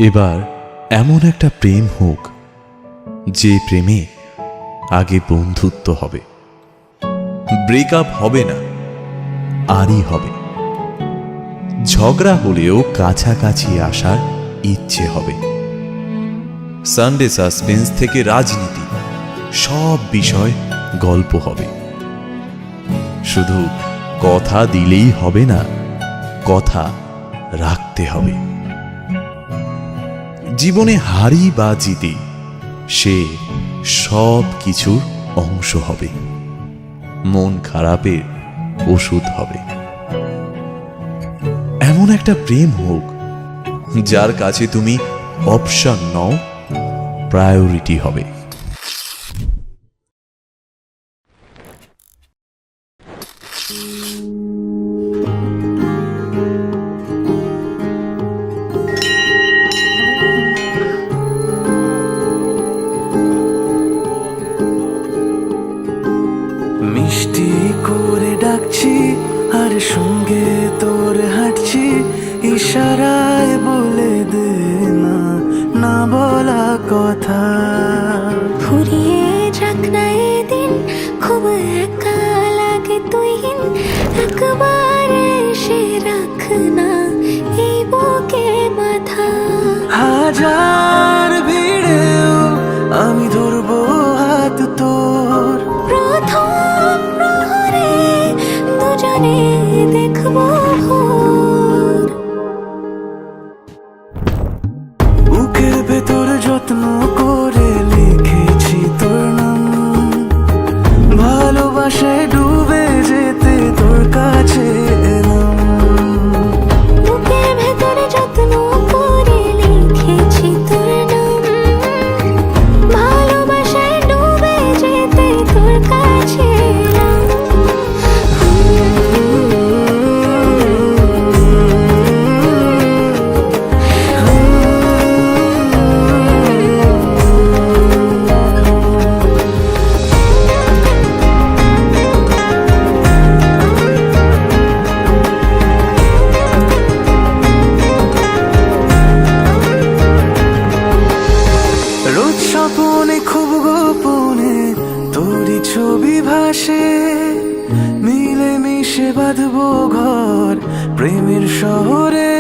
এবার এমন একটা প্রেম হোক যে প্রেমে আগে বন্ধুত্ব হবে, ব্রেকআপ হবে না, আরই হবে। ঝগড়া হলেও কাছাকাছি আসার ইচ্ছে হবে। সানডে সাসপেন্স থেকে রাজনীতি, সব বিষয় গল্প হবে। শুধু কথা দিলেই হবে না, কথা রাখতে হবে। জীবনে হারি বা জিতে সে সব কিছুর অংশ হবে, মন খারাপের ওষুধ হবে। এমন একটা প্রেম হোক যার কাছে তুমি অপশন নও, প্রায়োরিটি হবে। মিষ্টি করে ডাকছি আর সঙ্গে তোর হাঁটছি, ইশারায় বলে দে না না বলা কথা। ফুরিয়ে যাক না এদিন, খুব একা লাগে তুইহীন, একবার এসে রাখ না এই বুকে মাথা। হাজার ভিড়েও আমি ধরবো হাত তোর, প্রথম প্রহরে দুজনে দেখবো ভোর। বুকের ভেতর যত্ন করে লিখেছি তোর নাম, ভালোবাসায় ডুবে যেতে তোর কাছে এলাম। বুকের ভেতরে যত্ন করে লিখেছি তোর নাম, ভালোবাসায় ডুবে যেতে তোর কাছে এলাম। রোজ স্বপনে খুব গোপনে তোরই ছবি ভাসে, মিলে মিশে বাঁধবো ঘর প্রেমের শহরে।